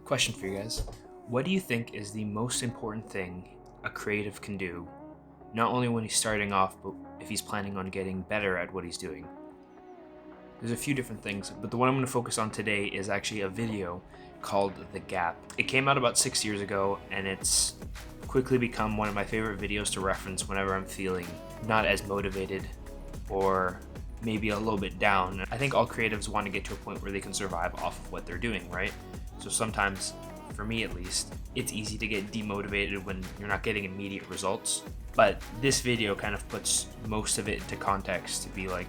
Question for you guys. What do you think is the most important thing a creative can do, not only when he's starting off, but if he's planning on getting better at what he's doing? There's a few different things, but the one I'm going to focus on today is actually a video called The Gap. It came out about 6 years ago, and it's quickly become one of my favorite videos to reference whenever I'm feeling not as motivated or maybe a little bit down. I think all creatives want to get to a point where they can survive off of what they're doing, right? So sometimes, for me at least, it's easy to get demotivated when you're not getting immediate results. But this video kind of puts most of it into context to be like,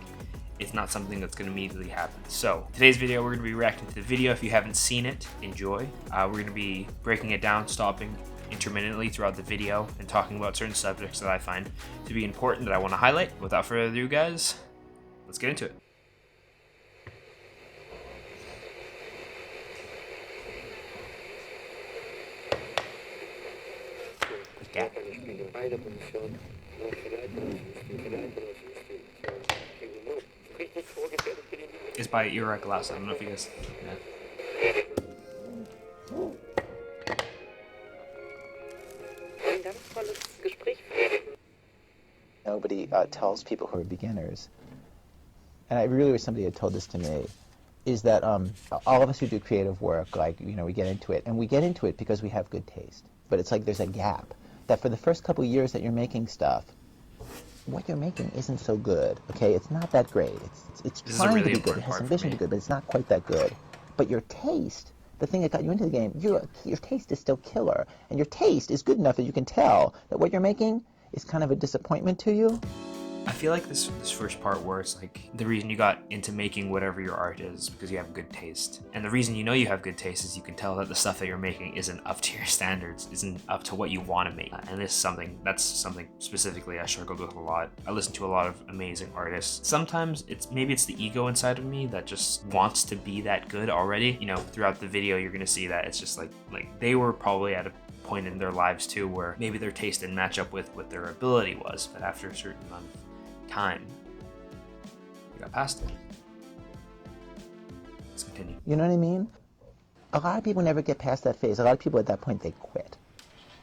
it's not something that's going to immediately happen. So today's video, we're going to be reacting to the video. If you haven't seen it, enjoy. We're going to be breaking it down, stopping intermittently throughout the video, and talking about certain subjects that I find to be important that I want to highlight. Without further ado, guys, let's get into it. Gap is by Eric Glass. I don't know if you guys. Yeah. Nobody tells people who are beginners, and I really wish somebody had told this to me, is that all of us who do creative work, like, we get into it, and we get into it because we have good taste. But it's like there's a gap, that for the first couple of years that you're making stuff, what you're making isn't so good, okay? It's not that great. It's trying to be good. It has ambition to be good, but it's not quite that good. But your taste, the thing that got you into the game, your taste is still killer. And your taste is good enough that you can tell that what you're making is kind of a disappointment to you. I feel like this first part where it's like the reason you got into making whatever your art is because you have good taste. And the reason you know you have good taste is you can tell that the stuff that you're making isn't up to your standards, isn't up to what you want to make. And that's something specifically I struggled with a lot. I listen to a lot of amazing artists. Sometimes maybe it's the ego inside of me that just wants to be that good already. Throughout the video you're gonna see that it's just like they were probably at a point in their lives too where maybe their taste didn't match up with what their ability was, but after a certain amount of time, you got past it. Let's continue. You know what I mean? A lot of people never get past that phase. A lot of people at that point, they quit.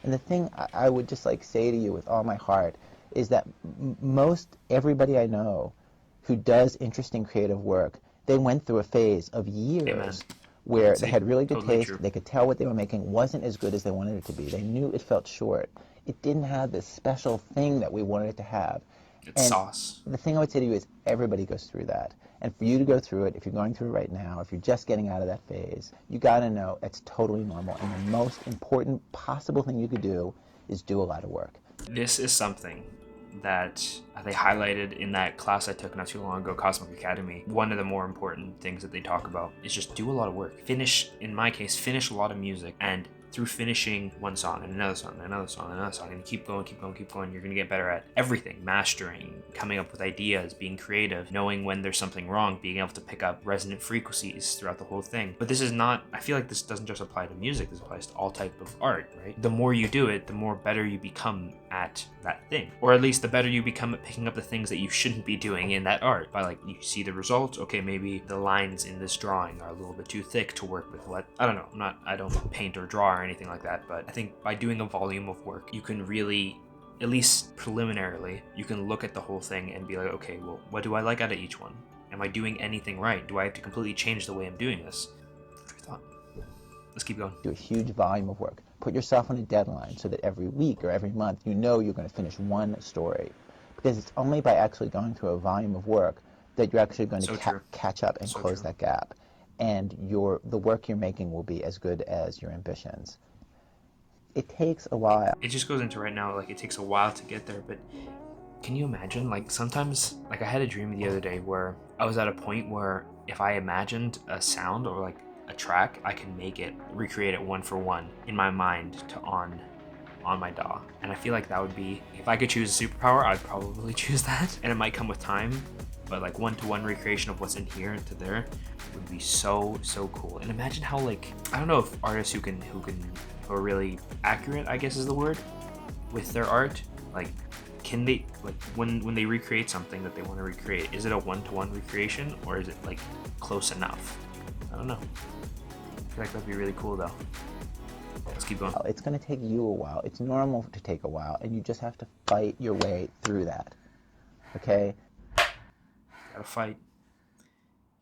And the thing I would just say to you with all my heart is that most everybody I know who does interesting creative work, they went through a phase of years. Amen. Where they had really good totally taste, true. They could tell what they were making wasn't as good as they wanted it to be. They knew it felt short. It didn't have this special thing that we wanted it to have. It's sauce. The thing I would say to you is everybody goes through that. And for you to go through it, if you're going through it right now, if you're just getting out of that phase, you got to know it's totally normal. And the most important possible thing you could do is do a lot of work. This is something that they highlighted in that class I took not too long ago, Cosmic Academy. One of the more important things that they talk about is just do a lot of work. In my case, finish a lot of music, and through finishing one song and another song and another song and another song, and keep going, you're going to get better at everything. Mastering, coming up with ideas, being creative, knowing when there's something wrong, being able to pick up resonant frequencies throughout the whole thing. But this is not, I feel like this doesn't just apply to music, this applies to all type of art, right? The more you do it, the more better you become at that thing. Or at least the better you become at picking up the things that you shouldn't be doing in that art. By you see the results, okay, maybe the lines in this drawing are a little bit too thick to work with I don't know, I don't paint or draw or anything like that, but I think by doing a volume of work, you can really, at least preliminarily, you can look at the whole thing and be like, okay, well, what do I like out of each one? Am I doing anything right? Do I have to completely change the way I'm doing this? Food for thought. Let's keep going. Do a huge volume of work. Put yourself on a deadline so that every week or every month you're going to finish one story. Because it's only by actually going through a volume of work that you're actually going to catch up and close that gap. And the work you're making will be as good as your ambitions. It takes a while. It just goes into right now, it takes a while to get there, but can you imagine, sometimes, I had a dream the other day where I was at a point where if I imagined a sound or a track, I can recreate it one for one in my mind to on my DAW. And I feel like that would be, if I could choose a superpower, I'd probably choose that. And it might come with time, but one-to-one recreation of what's in here into there would be so cool. And imagine how I don't know if artists who are really accurate, I guess is the word, with their art, can they, when they recreate something that they want to recreate, is it a one-to-one recreation or is it close enough? I don't know. feel like that'd be really cool though. Let's keep going. It's going to take you a while. It's normal to take a while, and you just have to fight your way through that. Okay? Gotta fight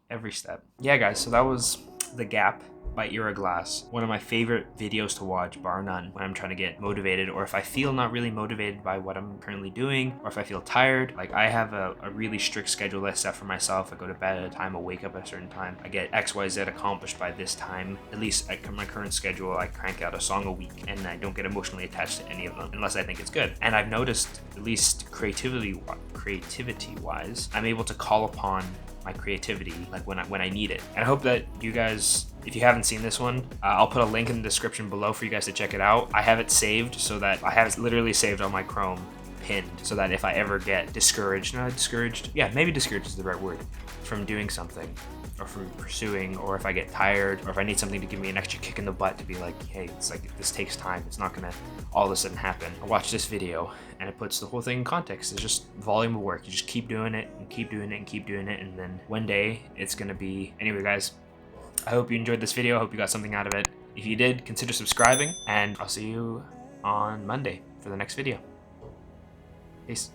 every step. Yeah, guys, so that was The Gap by Ira Glass. One of my favorite videos to watch, bar none, when I'm trying to get motivated, or if I feel not really motivated by what I'm currently doing, or if I feel tired. Like, I have a really strict schedule that I set for myself. I go to bed at a time, I wake up at a certain time, I get XYZ accomplished by this time. At least at my current schedule, I crank out a song a week, and I don't get emotionally attached to any of them unless I think it's good. And I've noticed, at least creativity-wise, I'm able to call upon my creativity like when I need it. And I hope that you guys, if you haven't seen this one, I'll put a link in the description below for you guys to check it out. I have it saved so that I have it literally saved on my Chrome, pinned, so that if I ever get discouraged, yeah, maybe discouraged is the right word, from doing something or from pursuing, or if I get tired, or if I need something to give me an extra kick in the butt to be like, hey, it's like, this takes time, it's not gonna all of a sudden happen. I watch this video and it puts the whole thing in context. It's just volume of work. You just keep doing it and keep doing it and keep doing it, and then one day it's gonna be. Anyway, guys, I hope you enjoyed this video. I hope you got something out of it. If you did, consider subscribing, and I'll see you on Monday for the next video. Peace.